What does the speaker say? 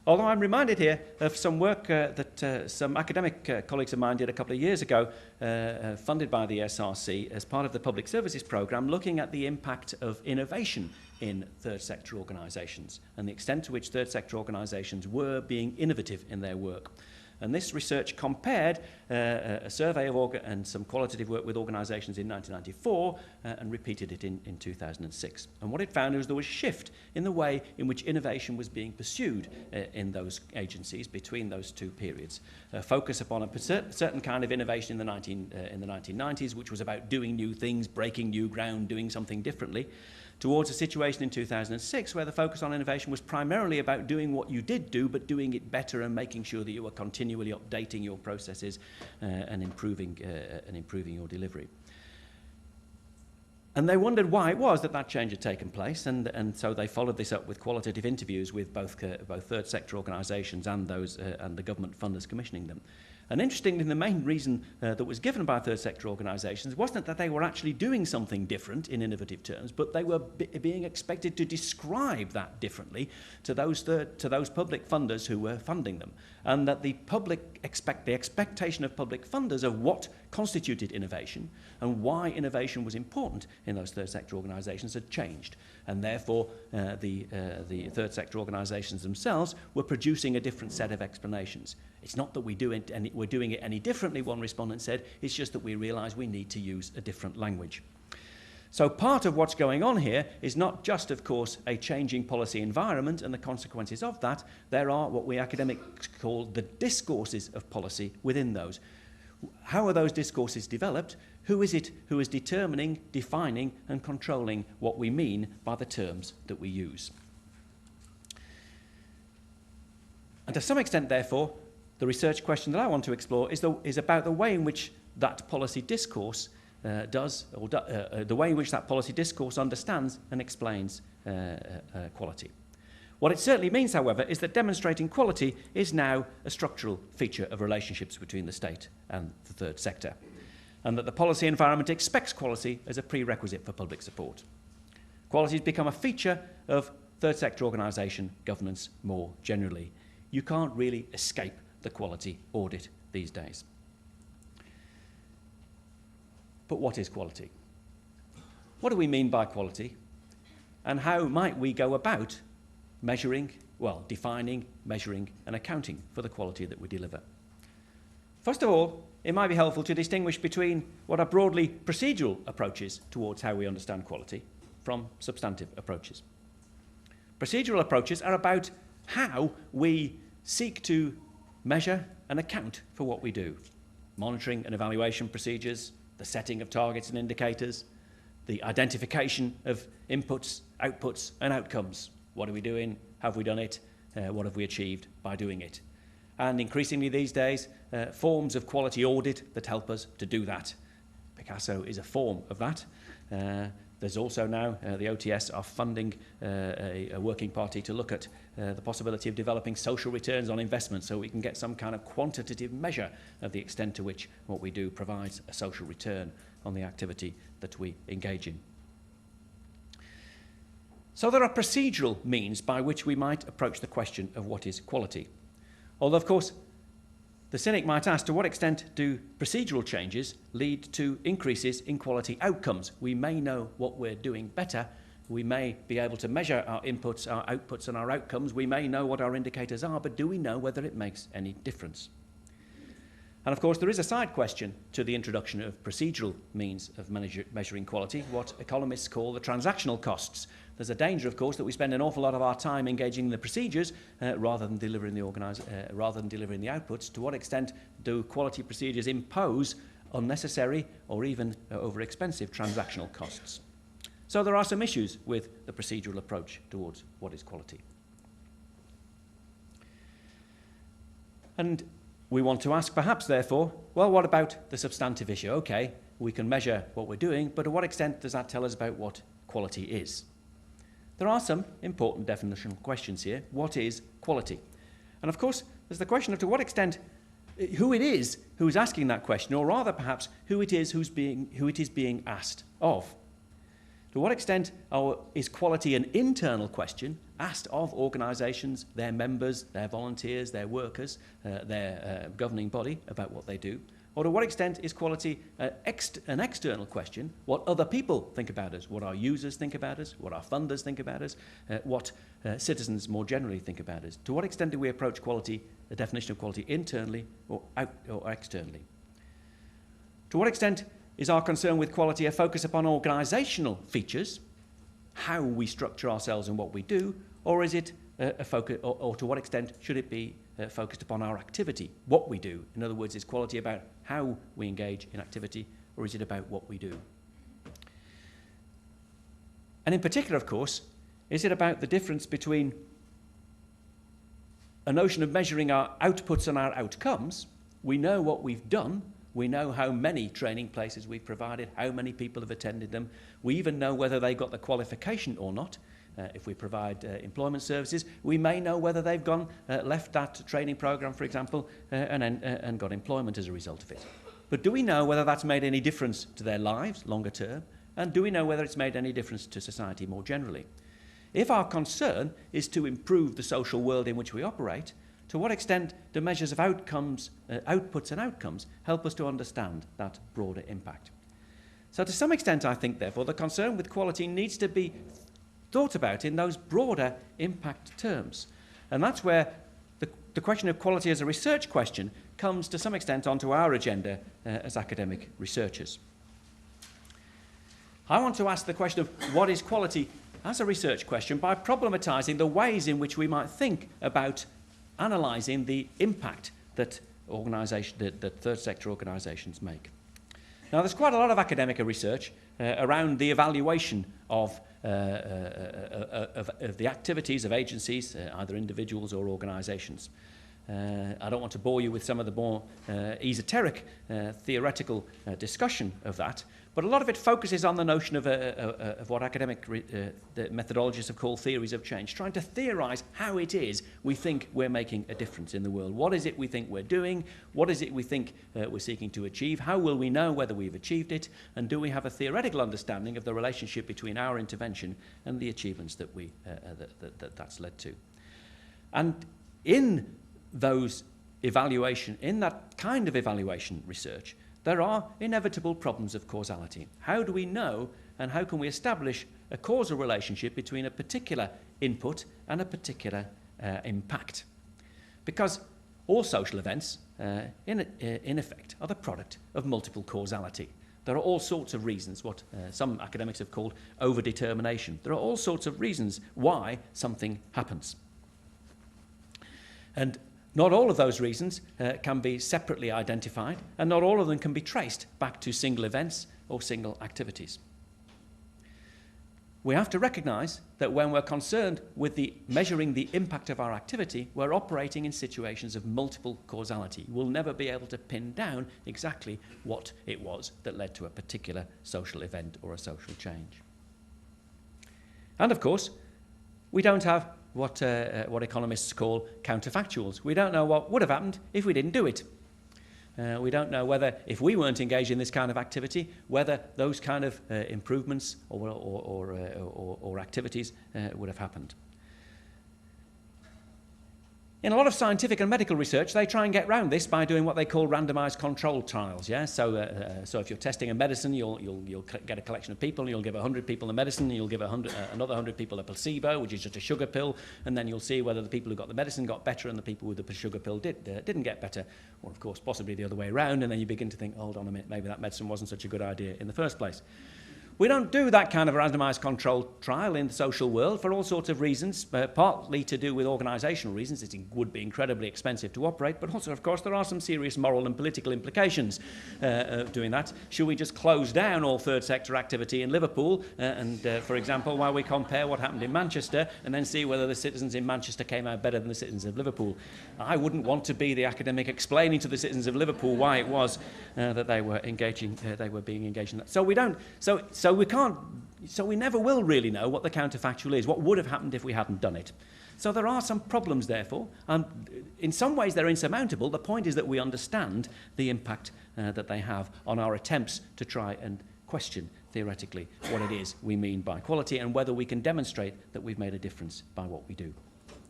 Although I'm reminded here of some work that some academic colleagues of mine did a couple of years ago, funded by the SRC as part of the Public Services Programme, looking at the impact of innovation in third sector organisations and the extent to which third sector organisations were being innovative in their work. And this research compared a survey of and some qualitative work with organisations in 1994 and repeated it in 2006. And what it found was there was a shift in the way in which innovation was being pursued in those agencies between those two periods. Focus upon a certain kind of innovation in the 1990s, which was about doing new things, breaking new ground, doing something differently, towards a situation in 2006 where the focus on innovation was primarily about doing what you did do, but doing it better and making sure that you were continually updating your processes and improving your delivery. And they wondered why it was that change had taken place, and so they followed this up with qualitative interviews with both third sector organisations and the government funders commissioning them. And interestingly, the main reason that was given by third sector organisations wasn't that they were actually doing something different in innovative terms, but they were being expected to describe that differently to those public funders who were funding them, and that the expectation of public funders of what constituted innovation and why innovation was important in those third sector organisations had changed, and therefore the third sector organisations themselves were producing a different set of explanations. It's not that we're doing it any differently, one respondent said, it's just that we realise we need to use a different language. So part of what's going on here is not just, of course, a changing policy environment and the consequences of that. There are what we academics call the discourses of policy within those. How are those discourses developed? Who is it who is determining, defining and controlling what we mean by the terms that we use? And to some extent, therefore, the research question that I want to explore is about the way in which that policy discourse the way in which that policy discourse understands and explains quality. What it certainly means, however, is that demonstrating quality is now a structural feature of relationships between the state and the third sector, and that the policy environment expects quality as a prerequisite for public support. Quality has become a feature of third sector organisation governance more generally. You can't really escape the quality audit these days. But what is quality? What do we mean by quality? And how might we go about defining, measuring and accounting for the quality that we deliver? First of all, it might be helpful to distinguish between what are broadly procedural approaches towards how we understand quality from substantive approaches. Procedural approaches are about how we seek to measure and account for what we do. Monitoring and evaluation procedures, the setting of targets and indicators, the identification of inputs, outputs and outcomes. What are we doing? Have we done it? What have we achieved by doing it? And increasingly these days, forms of quality audit that help us to do that. Picasso is a form of that. There's also now, the OTS are funding a working party to look at the possibility of developing social returns on investment so we can get some kind of quantitative measure of the extent to which what we do provides a social return on the activity that we engage in. So there are procedural means by which we might approach the question of what is quality. Although, of course, the cynic might ask, to what extent do procedural changes lead to increases in quality outcomes? We may know what we're doing better. We may be able to measure our inputs, our outputs, and our outcomes. We may know what our indicators are, but do we know whether it makes any difference? And of course, there is a side question to the introduction of procedural means of measuring quality, what economists call the transactional costs. There's a danger, of course, that we spend an awful lot of our time engaging in the procedures rather than delivering the outputs. To what extent do quality procedures impose unnecessary or even over-expensive transactional costs? So there are some issues with the procedural approach towards what is quality. And we want to ask, perhaps, therefore, well, what about the substantive issue? Okay, we can measure what we're doing, but to what extent does that tell us about what quality is? There are some important definitional questions here. What is quality? And of course, there's the question of to what extent, who it is who's asking that question, or rather perhaps who it is being asked of. To what extent is quality an internal question asked of organisations, their members, their volunteers, their workers, their governing body about what they do? Or to what extent is quality an external question, what other people think about us, what our users think about us, what our funders think about us, what citizens more generally think about us? To what extent do we approach quality, the definition of quality, internally or externally? To what extent is our concern with quality a focus upon organisational features, how we structure ourselves and what we do, or is it a focus, or to what extent should it be focused upon our activity, what we do? In other words, is quality about how we engage in activity, or is it about what we do? And in particular, of course, is it about the difference between a notion of measuring our outputs and our outcomes? We know what we've done. We know how many training places we've provided, how many people have attended them. We even know whether they got the qualification or not. If we provide employment services, we may know whether they've left that training program, for example, and got employment as a result of it. But do we know whether that's made any difference to their lives, longer term? And do we know whether it's made any difference to society more generally? If our concern is to improve the social world in which we operate, to what extent do measures of outcomes, outputs and outcomes help us to understand that broader impact? So to some extent, I think, therefore, the concern with quality needs to be thought about in those broader impact terms. And that's where the question of quality as a research question comes to some extent onto our agenda as academic researchers. I want to ask the question of what is quality as a research question by problematising the ways in which we might think about analysing the impact that third sector organisations make. Now, there's quite a lot of academic research around the evaluation of the activities of agencies, either individuals or organisations. I don't want to bore you with some of the more esoteric theoretical discussion of that, but a lot of it focuses on the notion of what academic the methodologists have called theories of change, trying to theorise how it is we think we're making a difference in the world. What is it we think we're doing? What is it we think we're seeking to achieve? How will we know whether we've achieved it? And do we have a theoretical understanding of the relationship between our intervention and the achievements that that's led to? And in that kind of evaluation research, there are inevitable problems of causality. How do we know and how can we establish a causal relationship between a particular input and a particular impact? Because all social events, in effect, are the product of multiple causality. There are all sorts of reasons, what some academics have called overdetermination. There are all sorts of reasons why something happens. And not all of those reasons can be separately identified, and not all of them can be traced back to single events or single activities. We have to recognise that when we're concerned with measuring the impact of our activity, we're operating in situations of multiple causality. We'll never be able to pin down exactly what it was that led to a particular social event or a social change. And of course, we don't have what economists call counterfactuals. We don't know what would have happened if we didn't do it. We don't know whether, if we weren't engaged in this kind of activity, whether those kind of improvements or activities would have happened. In a lot of scientific and medical research, they try and get around this by doing what they call randomized control trials. Yeah, so if you're testing a medicine, you'll get a collection of people, and you'll give 100 people the medicine, and you'll give another 100 people a placebo, which is just a sugar pill, and then you'll see whether the people who got the medicine got better and the people with the sugar pill didn't get better, or of course possibly the other way around, and then you begin to think, hold on a minute, maybe that medicine wasn't such a good idea in the first place. We don't do that kind of randomised control trial in the social world for all sorts of reasons, partly to do with organisational reasons. It would be incredibly expensive to operate, but also, of course, there are some serious moral and political implications of doing that. Should we just close down all third sector activity in Liverpool for example, while we compare what happened in Manchester and then see whether the citizens in Manchester came out better than the citizens of Liverpool? I wouldn't want to be the academic explaining to the citizens of Liverpool why it was that they were being engaged in that. So we don't. So we never will really know what the counterfactual is, what would have happened if we hadn't done it. So there are some problems, therefore, and in some ways they're insurmountable. The point is that we understand the impact that they have on our attempts to try and question theoretically what it is we mean by quality and whether we can demonstrate that we've made a difference by what we do.